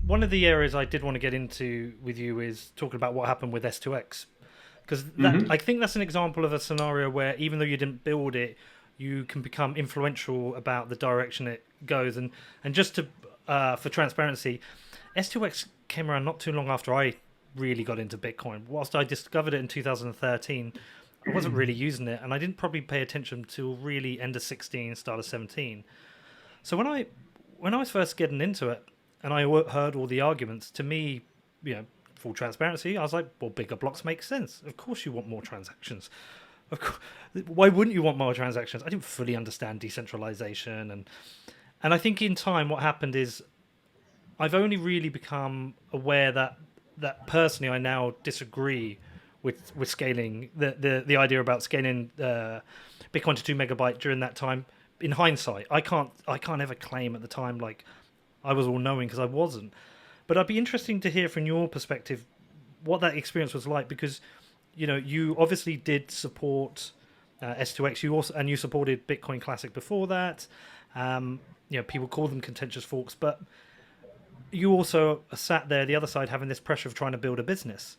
one of the areas I did want to get into with you is talking about what happened with S2X, because Hmm. I think that's an example of a scenario where even though you didn't build it, you can become influential about the direction it goes. And just to for transparency, S2X came around not too long after I really got into Bitcoin. Whilst I discovered it in 2013, I wasn't really using it, and I didn't probably pay attention till really end of 16, start of 17. So when I was first getting into it, and I heard all the arguments, to me, you know, full transparency, I was like, well, bigger blocks make sense. Of course, you want more transactions. Of course, why wouldn't you want more transactions? I didn't fully understand decentralization, and I think in time, what happened is I've only really become aware that personally, I now disagree with scaling the idea about scaling Bitcoin to 2 MB during that time. In hindsight, I can't ever claim at the time like I was all knowing because I wasn't. But I'd be interesting to hear from your perspective what that experience was like, because you obviously did support S2X. You supported Bitcoin Classic before that. People call them contentious forks, but you also sat there the other side having this pressure of trying to build a business.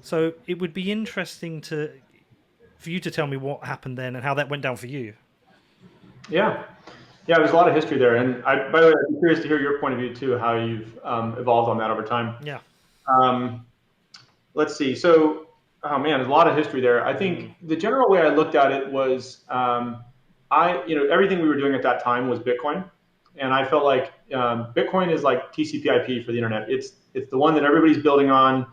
So it would be interesting for you to tell me what happened then and how that went down for you. Yeah, yeah. There's a lot of history there, and by the way, I'm curious to hear your point of view too, how you've evolved on that over time. Yeah. Um, let's see. So, oh man, there's a lot of history there. I Mm. think the general way I looked at it was, everything we were doing at that time was Bitcoin, and I felt like Bitcoin is like TCP/IP for the internet. It's the one that everybody's building on.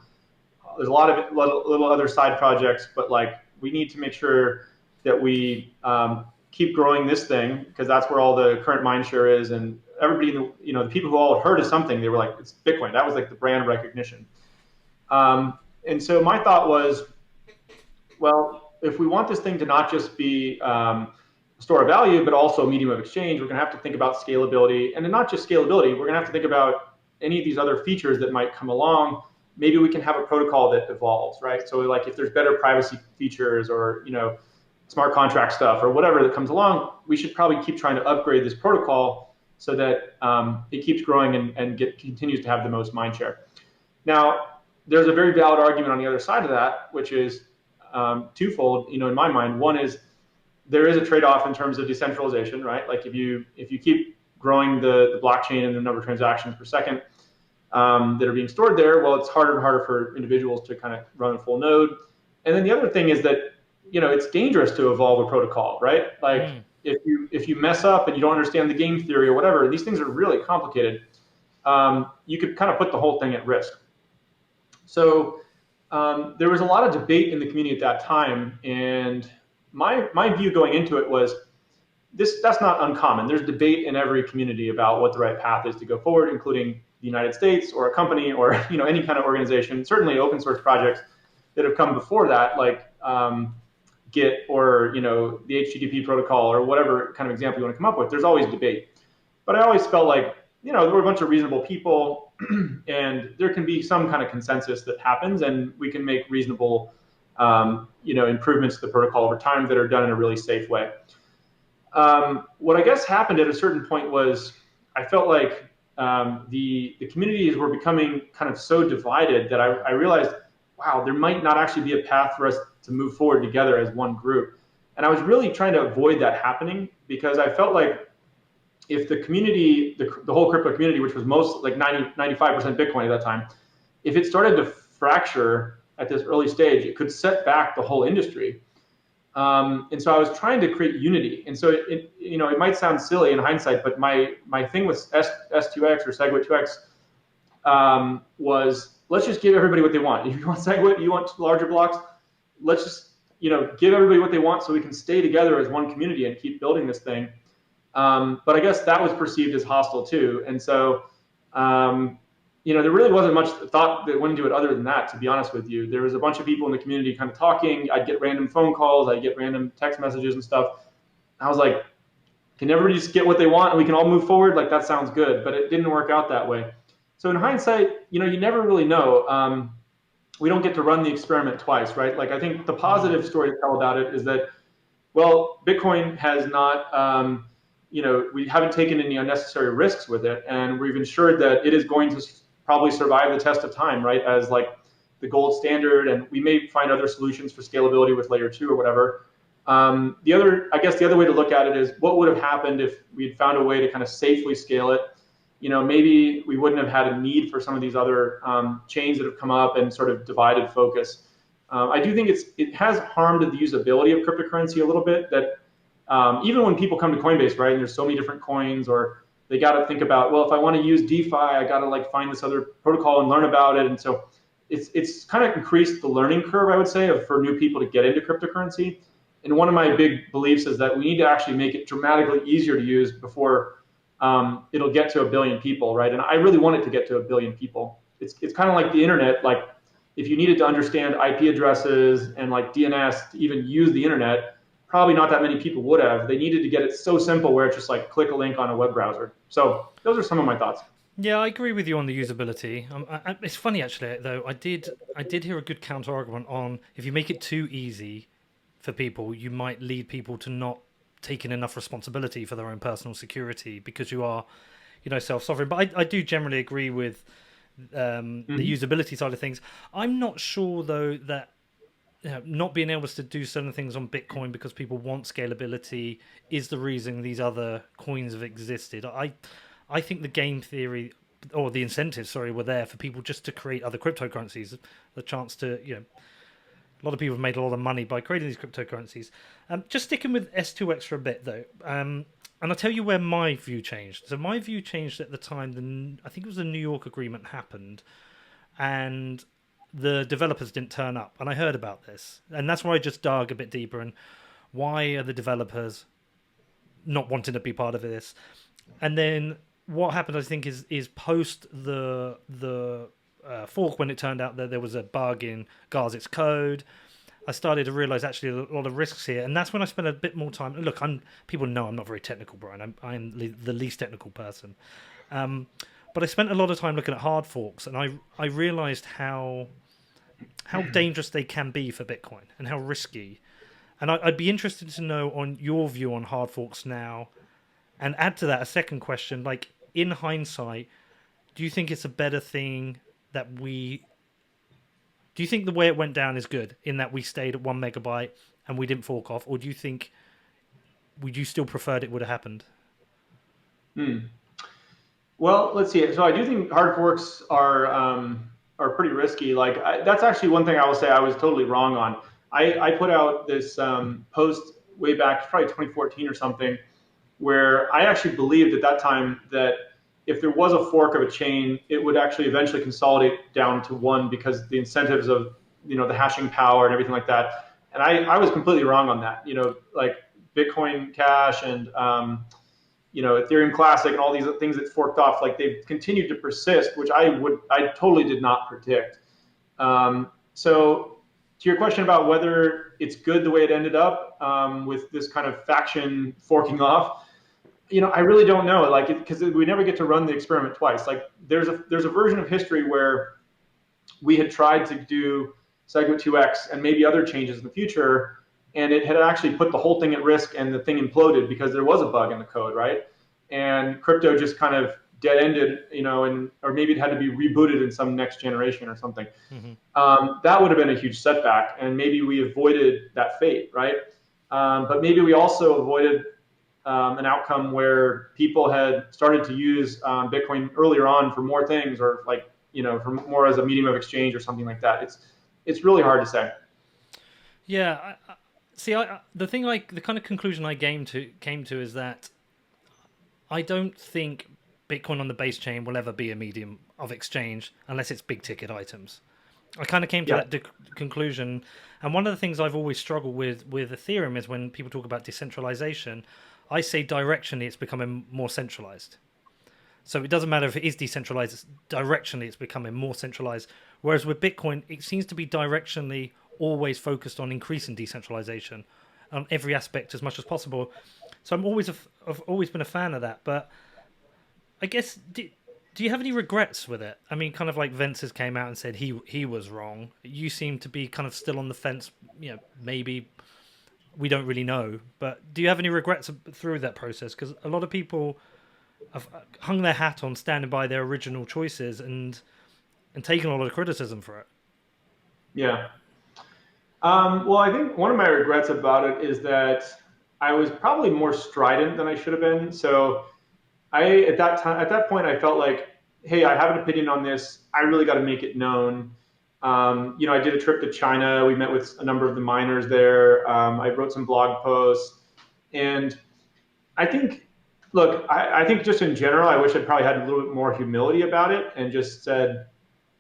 There's a lot of little other side projects, but like we need to make sure that we keep growing this thing because that's where all the current mind share is. And everybody, the people who all had heard of something, they were like, it's Bitcoin. That was like the brand recognition. And so my thought was, well, if we want this thing to not just be a store of value, but also a medium of exchange, we're going to have to think about scalability. And not just scalability, we're going to have to think about any of these other features that might come along. Maybe we can have a protocol that evolves, right? So like if there's better privacy features or, smart contract stuff or whatever that comes along, we should probably keep trying to upgrade this protocol so that it keeps growing and continues to have the most mind share. Now, there's a very valid argument on the other side of that, which is twofold. In my mind, one is there is a trade-off in terms of decentralization, right? Like if you keep growing the blockchain and the number of transactions per second that are being stored there, well, it's harder and harder for individuals to kind of run a full node. And then the other thing is that it's dangerous to evolve a protocol, right? Like Mm. if you mess up and you don't understand the game theory or whatever, these things are really complicated. You could kind of put the whole thing at risk. So there was a lot of debate in the community at that time, and my view going into it was that's not uncommon. There's debate in every community about what the right path is to go forward, including the United States or a company or any kind of organization. Certainly, open source projects that have come before that, like Git or the HTTP protocol or whatever kind of example you want to come up with. There's always debate, but I always felt like there were a bunch of reasonable people, and there can be some kind of consensus that happens, and we can make reasonable improvements to the protocol over time that are done in a really safe way. What I guess happened at a certain point was I felt like the communities were becoming kind of so divided that I realized, wow, there might not actually be a path for us to move forward together as one group. And I was really trying to avoid that happening because I felt like if the community, the whole crypto community, which was most like 95% Bitcoin at that time, if it started to fracture at this early stage, it could set back the whole industry. And so I was trying to create unity. And so it might sound silly in hindsight, but my thing with S2X or SegWit2x was let's just give everybody what they want. If you want SegWit, you want larger blocks, let's just give everybody what they want so we can stay together as one community and keep building this thing. But I guess that was perceived as hostile too. And so there really wasn't much thought that went into it other than that, to be honest with you. There was a bunch of people in the community kind of talking. I'd get random phone calls. I'd get random text messages and stuff. I was like, can everybody just get what they want and we can all move forward? Like, that sounds good. But it didn't work out that way. So in hindsight, you never really know. We don't get to run the experiment twice, right? Like, I think the Mm. positive story to tell about it is that, well, Bitcoin has not, we haven't taken any unnecessary risks with it. And we've ensured that it is going to probably survive the test of time, right? As like the gold standard, and we may find other solutions for scalability with layer 2 or whatever. I guess the other way to look at it is what would have happened if we'd found a way to kind of safely scale it. Maybe we wouldn't have had a need for some of these other chains that have come up and sort of divided focus. I do think it has harmed the usability of cryptocurrency a little bit. That even when people come to Coinbase, right, and there's so many different coins, or they got to think about, well, if I want to use DeFi, I got to like find this other protocol and learn about it. And so it's kind of increased the learning curve, I would say, for new people to get into cryptocurrency. And one of my big beliefs is that we need to actually make it dramatically easier to use before it'll get to 1 billion people, right? And I really want it to get to 1 billion people. It's kind of like the internet. Like if you needed to understand IP addresses and like DNS to even use the internet, probably not that many people would have. They needed to get it so simple where it's just like click a link on a web browser. So those are some of my thoughts. Yeah, I agree with you on the usability. It's funny actually, though. I did hear a good counter argument on if you make it too easy for people, you might lead people to not taking enough responsibility for their own personal security because you are, self-sovereign. But I do generally agree with the usability side of things. I'm not sure though that not being able to do certain things on Bitcoin because people want scalability is the reason these other coins have existed. I think the game theory or the incentives, were there for people just to create other cryptocurrencies, the chance to, a lot of people have made a lot of money by creating these cryptocurrencies. Just sticking with S2X for a bit, though, and I'll tell you where my view changed. So my view changed at the time, I think it was the New York agreement happened, and the developers didn't turn up. And I heard about this. And that's why I just dug a bit deeper. And why are the developers not wanting to be part of this? And then what happened, I think, is post the fork, when it turned out that there was a bug in Garzik's code, I started to realize actually a lot of risks here. And that's when I spent a bit more time. Look, people know I'm not very technical, Brian. I'm the least technical person. But I spent a lot of time looking at hard forks, and I realized how dangerous they can be for Bitcoin and how risky. And I'd be interested to know on your view on hard forks now, and add to that a second question, like in hindsight, do you think it's a better thing that do you think the way it went down is good in that we stayed at 1 megabyte and we didn't fork off, or do you think, would you still preferred it would have happened? Well, let's see. So I do think hard forks are pretty risky. Like that's actually one thing I will say I was totally wrong on. I put out this post way back, probably 2014 or something, where I actually believed at that time that if there was a fork of a chain, it would actually eventually consolidate down to one because the incentives of the hashing power and everything like that. And I was completely wrong on that. Like Bitcoin Cash and Ethereum Classic and all these things that forked off, like they've continued to persist, which I totally did not predict. So to your question about whether it's good the way it ended up with this kind of faction forking off, I really don't know, like, because we never get to run the experiment twice. Like there's a version of history where we had tried to do SegWit2x and maybe other changes in the future, and it had actually put the whole thing at risk, and the thing imploded because there was a bug in the code, right? And crypto just kind of dead-ended, or maybe it had to be rebooted in some next generation or something. That would have been a huge setback, and maybe we avoided that fate, right? But maybe we also avoided an outcome where people had started to use Bitcoin earlier on for more things, or like for more as a medium of exchange or something like that. It's really hard to say. Yeah, the kind of conclusion I came to is that I don't think Bitcoin on the base chain will ever be a medium of exchange unless it's big ticket items. I kind of came to that conclusion, and one of the things I've always struggled with Ethereum is when people talk about decentralization, I say directionally it's becoming more centralized. So it doesn't matter if it is decentralized, directionally it's becoming more centralized. Whereas with Bitcoin, it seems to be directionally always focused on increasing decentralization on every aspect as much as possible. So I've always been a fan of that. But I guess, do you have any regrets with it? I mean, kind of like Vences came out and said he was wrong. You seem to be kind of still on the fence. Maybe we don't really know. But do you have any regrets through that process? Because a lot of people have hung their hat on standing by their original choices and taken a lot of criticism for it. Yeah. Well, I think one of my regrets about it is that I was probably more strident than I should have been. So at that time, at that point, I felt like, hey, I have an opinion on this. I really got to make it known. I did a trip to China. We met with a number of the miners there. I wrote some blog posts, and I think, look, I think just in general, I wish I'd probably had a little bit more humility about it and just said,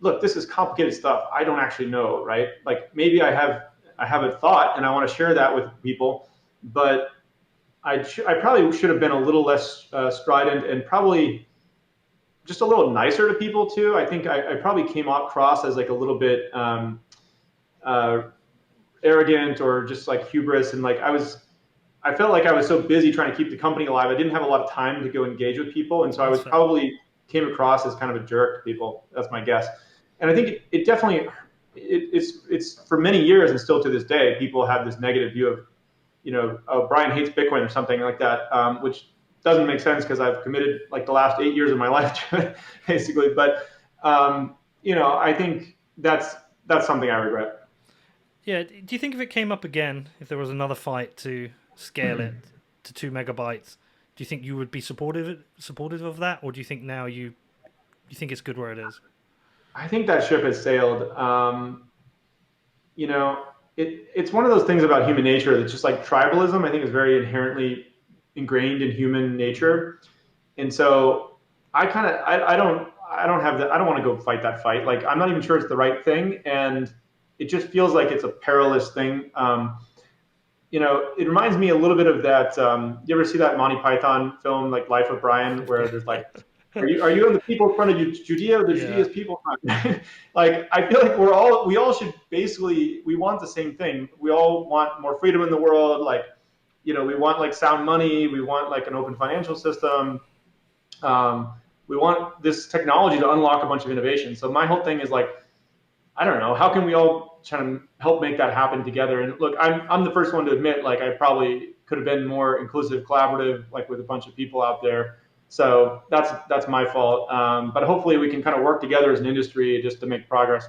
look, this is complicated stuff. I don't actually know, right? Like maybe I have a thought and I want to share that with people, but I probably should have been a little less strident and probably just a little nicer to people too. I think I probably came across as like a little bit uh, arrogant or just like hubris, and like I felt like I was so busy trying to keep the company alive. I didn't have a lot of time to go engage with people, and so I That's was fair. probably came across as kind of a jerk to people. That's my guess, and I think it definitely it's for many years and still to this day, people have this negative view of oh, Brian hates Bitcoin or something like that, which doesn't make sense because I've committed like the last 8 years of my life to it, basically. But I think that's something I regret. Yeah. Do you think if it came up again, if there was another fight to scale it to 2 MB, do you think you would be supportive of that, or do you think now you think it's good where it is? I think that ship has sailed. You know, it's one of those things about human nature that's just like tribalism. I think is very inherently ingrained in human nature, and so I don't have that. I don't want to go fight that fight. Like I'm not even sure it's the right thing, and it just feels like it's a perilous thing. It reminds me a little bit of that. You ever see that Monty Python film, like Life of Brian, where there's like, are you in the people front of Judea or the Yeah. Judea's people front? Like, I feel like we all should basically, we want the same thing. We all want more freedom in the world. Like, we want like sound money. We want like an open financial system. Um, we want this technology to unlock a bunch of innovation. So my whole thing is like, I don't know, how can we all try to help make that happen together? And look, I'm the first one to admit, like I probably could have been more inclusive, collaborative, like with a bunch of people out there. So that's my fault. But hopefully we can kind of work together as an industry just to make progress.